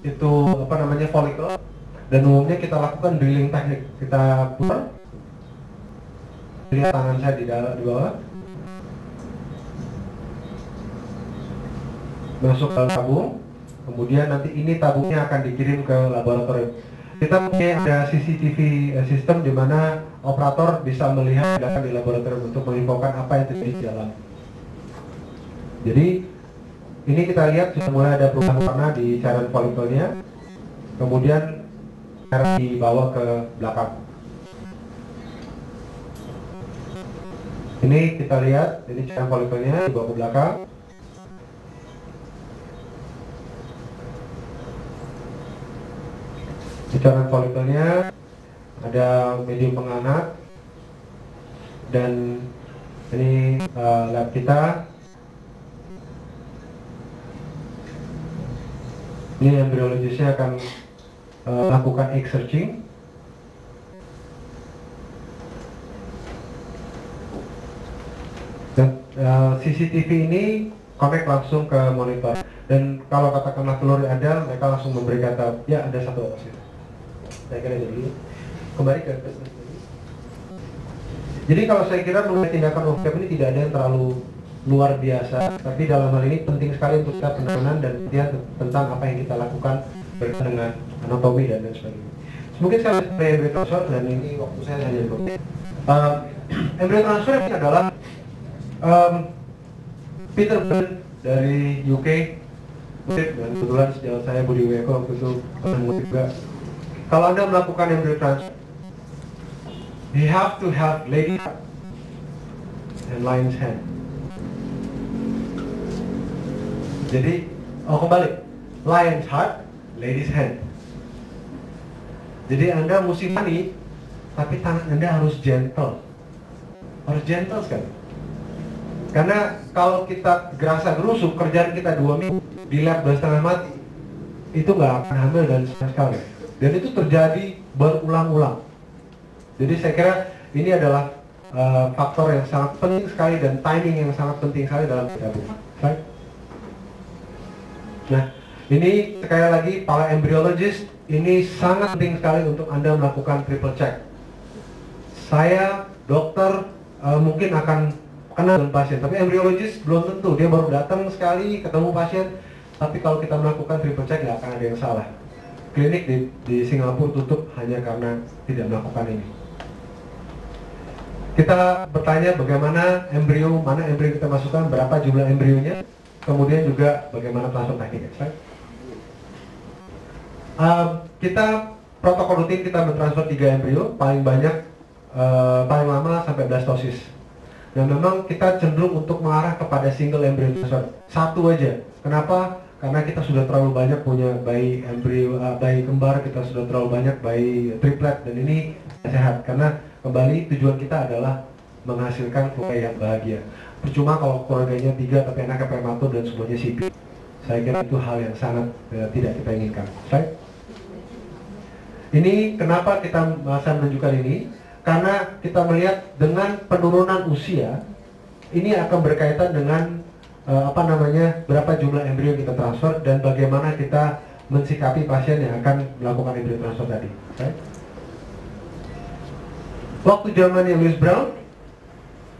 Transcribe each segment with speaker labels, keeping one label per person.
Speaker 1: itu apa namanya follicle, dan umumnya kita lakukan drilling teknik. Kita putar, lihat tangan saya di bawah, masuk ke tabung, kemudian nanti ini tabungnya akan dikirim ke laboratorium. Kita punya ada CCTV sistem di mana operator bisa melihat tindakan di laboratorium untuk menginfokan apa yang terjadi di dalam. Jadi ini kita lihat sudah mulai ada perubahan warna di cairan follicle-nya, kemudian cairan dibawa ke belakang. Ini kita lihat, ini cairan follicle-nya dibawa ke belakang. Di cairan follicle-nya ada medium penghangat, dan ini lab kita. Ini embryologistnya akan lakukan egg searching. Dan CCTV ini connect langsung ke monitor. Dan kalau katakanlah telur ada, mereka langsung memberi kata, ya ada satu opsi. Saya kira dulu. Kembali ke jadi kalau saya kira mengenai tindakan OVM ini tidak ada yang terlalu luar biasa, tapi dalam hal ini penting sekali untuk kita penanganan dan lihat tentang apa yang kita lakukan berkaitan dengan anatomi dan lain sebagainya. Mungkin saya embryo transfer, dan ini waktu saya hanya embryo transfer ini adalah Peter Burn dari UK, dan kebetulan sejauh saya Budi Weko waktu itu ketemu juga. Kalau Anda melakukan embryo transfer, you have to have lady and lion's hand. Jadi, kembali, lion's heart, lady's hand. Jadi Anda mesti berani, tapi tangan Anda harus gentle. Harus gentle sekali. Karena kalau kita gerasa gerusuk, kerjaan kita 2 minggu, di lab 2 setengah mati, itu nggak akan hamil dan sama sekali. Dan itu terjadi berulang-ulang. Jadi saya kira ini adalah faktor yang sangat penting sekali dan timing yang sangat penting sekali dalam tabung. Right? Nah, ini sekali lagi para embryologist, ini sangat penting sekali untuk Anda melakukan triple check. Saya, dokter, mungkin akan kenal dengan pasien, tapi embryologist belum tentu. Dia baru datang sekali, ketemu pasien, tapi kalau kita melakukan triple check nggak akan ada yang salah. Klinik di Singapura tutup hanya karena tidak melakukan ini. Kita bertanya bagaimana embrio, mana embrio kita masukkan, berapa jumlah embrionya, kemudian juga bagaimana transfer tekniknya. Kita protokol rutin kita mentransfer 3 embrio, paling banyak, paling lama sampai blastosis. Dan memang kita cenderung untuk mengarah kepada single embryo transfer, satu aja. Kenapa? Karena kita sudah terlalu banyak punya bayi embrio, bayi kembar, kita sudah terlalu banyak bayi triplet, dan ini sehat. Karena kembali tujuan kita adalah menghasilkan keluarga yang bahagia. Percuma kalau keluarganya 3 tapi anaknya prematur dan semuanya sipil. Saya kira itu hal yang sangat tidak kita inginkan. Right? Ini kenapa kita saya menunjukkan ini? Karena kita melihat dengan penurunan usia, ini akan berkaitan dengan berapa jumlah embrio kita transfer dan bagaimana kita mensikapi pasien yang akan melakukan embrio transfer tadi. Right? Waktu zamannya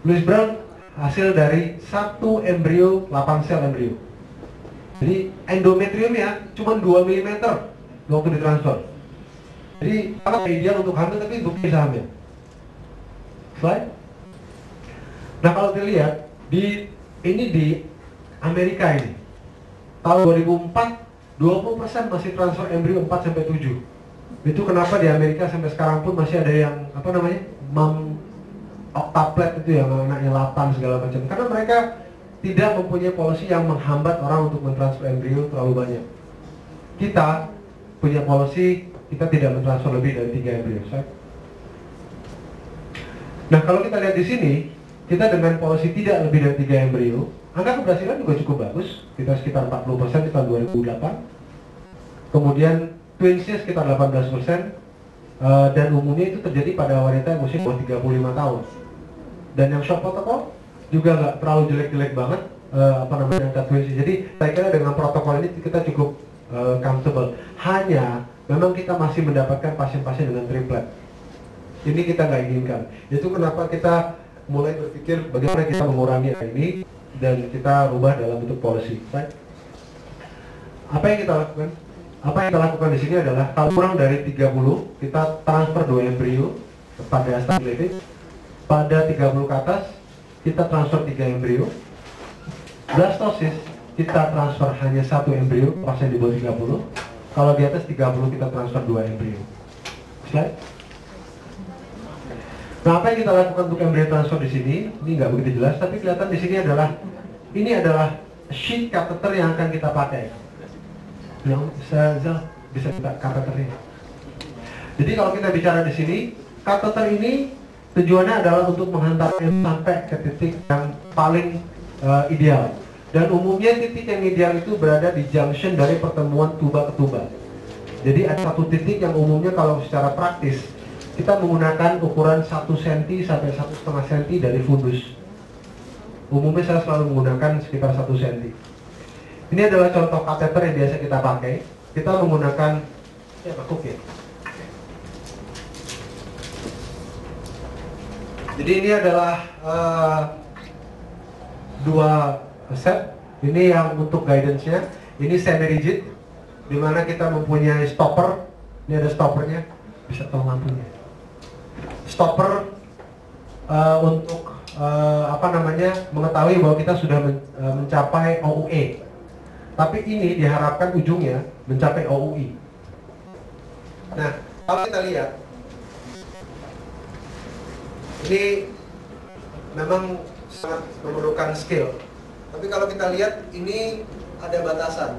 Speaker 1: Louis Brown hasil dari 1 embrio 8 sel embrio. Jadi endometriumnya cuma 2 mm waktu ditransfer. Jadi sangat ideal untuk hamil, tapi belum bisa hamil. Slide. Nah kalau dilihat di Amerika ini tahun 2004 20% masih transfer embrio 4-7. Itu kenapa di Amerika sampai sekarang pun masih ada yang mom octuplet itu yang anaknya 8 segala macam, karena mereka tidak mempunyai policy yang menghambat orang untuk mentransfer embrio terlalu banyak. Kita punya policy, kita tidak mentransfer lebih dari 3 embrio. Nah kalau kita lihat di sini, kita dengan policy tidak lebih dari 3 embrio, angka keberhasilan juga cukup bagus. Kita sekitar 40% di tahun 2008. Kemudian twinsnya sekitar 18%, dan umumnya itu terjadi pada wanita yang usia 35 tahun. Dan yang short protokol juga nggak terlalu jelek-jelek banget, angka twinsnya. Jadi saya kira dengan protokol ini kita cukup comfortable. Hanya memang kita masih mendapatkan pasien-pasien dengan triplet. Ini kita nggak inginkan. Itu kenapa kita mulai berpikir bagaimana kita mengurangi ini dan kita rubah dalam bentuk policy. Right? Apa yang kita lakukan? Apa yang kita lakukan di sini adalah kalau kurang dari 30, kita transfer 2 embrio pada stability. Pada 30 ke atas, kita transfer 3 embrio. Blastosis, kita transfer hanya 1 embrio pasien di bawah 30. Kalau di atas 30, kita transfer 2 embrio. Slide. Nah, apa yang kita lakukan untuk embrio transfer di sini? Ini nggak begitu jelas, tapi kelihatan di sini adalah ini adalah sheath catheter yang akan kita pakai. Yang bisa kita catheternya. Jadi kalau kita bicara di sini, catheter ini tujuannya adalah untuk menghantar sampai ke titik yang paling ideal. Dan umumnya titik yang ideal itu berada di junction dari pertemuan tuba ke tuba. Jadi ada satu titik yang umumnya kalau secara praktis kita menggunakan ukuran 1 cm sampai 1,5 cm dari fundus. Umumnya saya selalu menggunakan sekitar 1 cm. Ini adalah contoh kateter yang biasa kita pakai. Kita menggunakan ya. Jadi ini adalah 2 set. Ini yang untuk guidance-nya. Ini semi rigid, dimana kita mempunyai stopper. Ini ada stoppernya. Bisa tolong lampunya. Stopper untuk mengetahui bahwa kita sudah mencapai OUE. Tapi ini diharapkan ujungnya mencapai OUI. Nah, kalau kita lihat, ini memang sangat memerlukan skill. Tapi kalau kita lihat, ini ada batasan.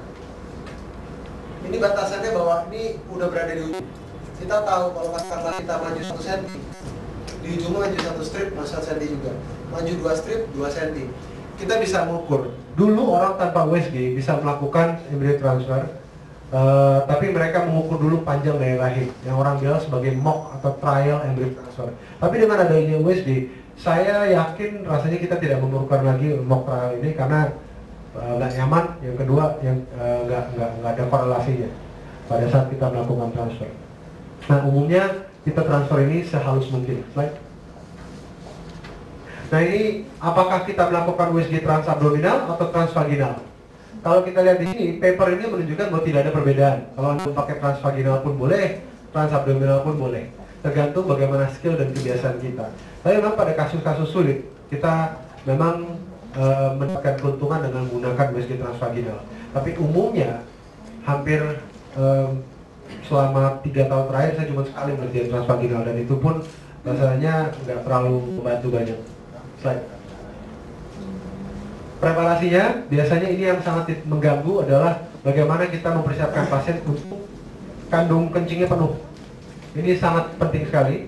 Speaker 1: Ini batasannya bahwa ini udah berada di ujung. Kita tahu kalau katakanlah kita maju 1 cm, di ujung maju 1 strip, maju 1 cm juga. Maju 2 strip, 2 cm. Kita bisa mengukur. Dulu orang tanpa USG bisa melakukan embryo transfer, tapi mereka mengukur dulu panjang dari rahim, yang orang bilang sebagai mock atau trial embryo transfer. Tapi dengan adanya USG, saya yakin rasanya kita tidak memerlukan lagi mock trial ini karena nggak nyaman. Yang kedua, yang nggak ada korelasinya pada saat kita melakukan transfer. Nah, umumnya kita transfer ini sehalus mungkin. Slide. Nah, ini apakah kita melakukan USG transabdominal atau transvaginal? Kalau kita lihat di sini, paper ini menunjukkan bahwa tidak ada perbedaan. Kalau Anda pakai transvaginal pun boleh, transabdominal pun boleh. Tergantung bagaimana skill dan kebiasaan kita. Tapi memang pada kasus-kasus sulit, kita memang mendapatkan keuntungan dengan menggunakan USG transvaginal. Tapi umumnya, hampir selama 3 tahun terakhir saya cuma sekali mengerjakan transvaginal, dan itu pun rasanya nggak terlalu membantu banyak. Slide. Preparasinya, biasanya ini yang sangat mengganggu adalah bagaimana kita mempersiapkan pasien untuk kandung kencingnya penuh. Ini sangat penting sekali.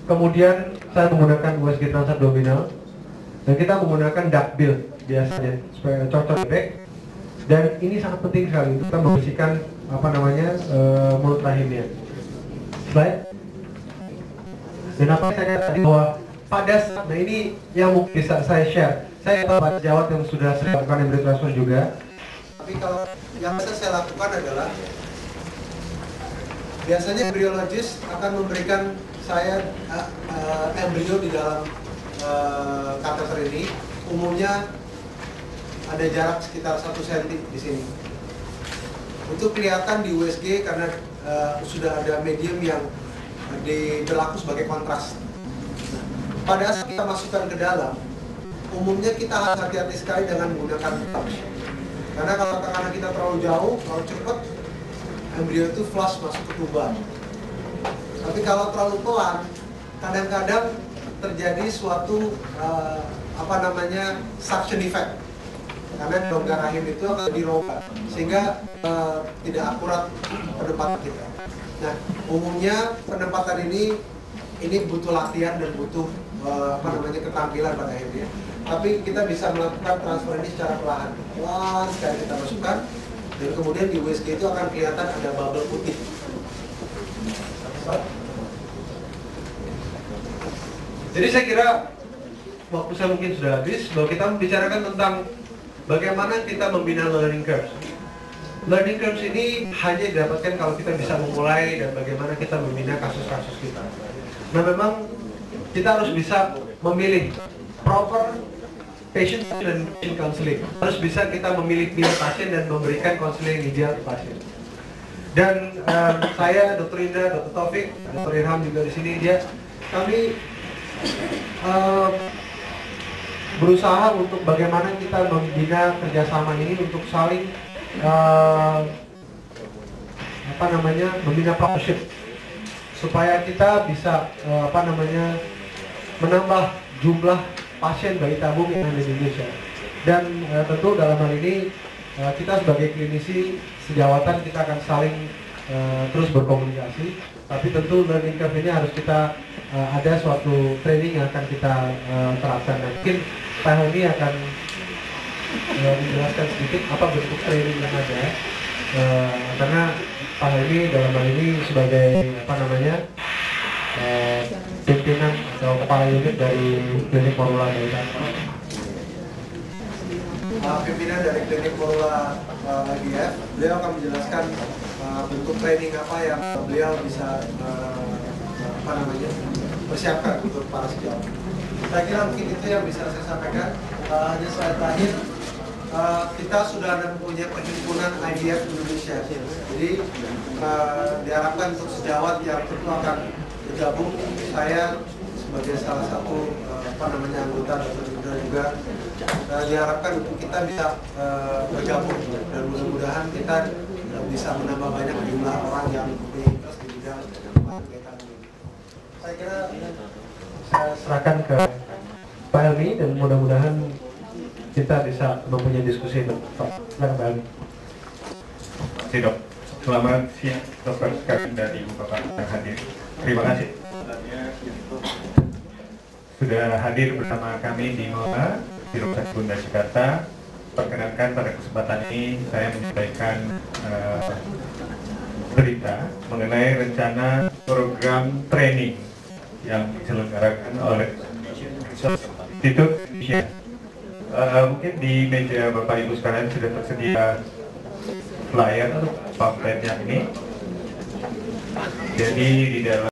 Speaker 1: Kemudian saya menggunakan USG transabdominal dan kita menggunakan duct build biasanya supaya cocok bebek. Dan ini sangat penting sekali untuk kita membersihkan mulut rahimnya. Slide. Dan apa yang saya katakan tadi bahwa pada saat, nah ini yang mungkin bisa saya share. Saya Pak Jawat yang sudah sering lakukan embryo transfer juga. Tapi kalau yang bisa saya lakukan adalah biasanya embryologis akan memberikan saya embrio di dalam kateter ini. Umumnya ada jarak sekitar 1 cm di sini. Untuk kelihatan di USG karena sudah ada medium yang berlaku sebagai kontras. Pada saat kita masukkan ke dalam, umumnya kita harus hati-hati sekali dengan menggunakan touch. Karena kalau tekanan kita terlalu jauh, terlalu cepat, embrio itu flush masuk ke tuba. Tapi kalau terlalu pelan, kadang-kadang terjadi suatu suction effect. Karena rongga rahim itu akan dirongga, sehingga tidak akurat penempatan kita. Nah, umumnya penempatan ini butuh latihan dan butuh keterampilan pada akhirnya. Tapi kita bisa melakukan transfer ini secara perlahan. Pelan sekali kita masukkan, dan kemudian di USG itu akan kelihatan ada bubble putih. Jadi saya kira waktu saya mungkin sudah habis, bahwa kita membicarakan tentang bagaimana kita membina learning curve. Learning curves ini hanya didapatkan kalau kita bisa memulai dan bagaimana kita membina kasus-kasus kita. Nah, memang kita harus bisa memilih proper patient dan patient counseling. Harus bisa kita memilih pasien dan memberikan konseling ideal ke pasien. Dan saya, Dr. Indra, Dr. Taufik, Dr. Irham juga di sini, kami berusaha untuk bagaimana kita membina kerjasama ini untuk saling membina partnership supaya kita bisa menambah jumlah pasien bayi tabung yang ada di Indonesia. Dan tentu dalam hal ini kita sebagai klinisi sejawatan kita akan saling terus berkomunikasi. Tapi tentu learning curve ini harus kita ada suatu training yang akan kita terapkan. Dan mungkin Pak Helmi akan menjelaskan sedikit apa bentuk training yang ada, karena Pak Helmi dalam hal ini sebagai pimpinan atau kepala unit dari klinik Morula pimpinan dari klinik Morula IVF, beliau akan menjelaskan bentuk training apa yang beliau bisa persiapkan untuk para sejawat. Saya kira mungkin itu yang bisa saya sampaikan. Hanya slide terakhir, kita sudah mempunyai perhimpunan IVF Indonesia. Jadi diharapkan untuk sejawat yang tentu akan bergabung, saya sebagai salah satu anggota Dr. Indra juga diharapkan untuk kita bisa bergabung dan mudah-mudahan kita bisa menambah banyak jumlah orang yang berinteraksi di bidang kegiatan ini. Saya kira saya serahkan ke Pak Helmi dan mudah-mudahan kita bisa mempunyai diskusi dengan Pak. Silakan Pak Helmi.
Speaker 2: Terima kasih dok. Selamat siang dokter sekalian dan ibu bapak yang hadir. Terima kasih sudah hadir bersama kami di Mola di Rumah Sakit Bunda Jakarta. Perkenankan pada kesempatan ini saya menyampaikan berita mengenai rencana program training yang diselenggarakan oleh Institut Indonesia. Mungkin di meja Bapak Ibu sekalian sudah tersedia flyer atau pamflet yang ini. Jadi di dalam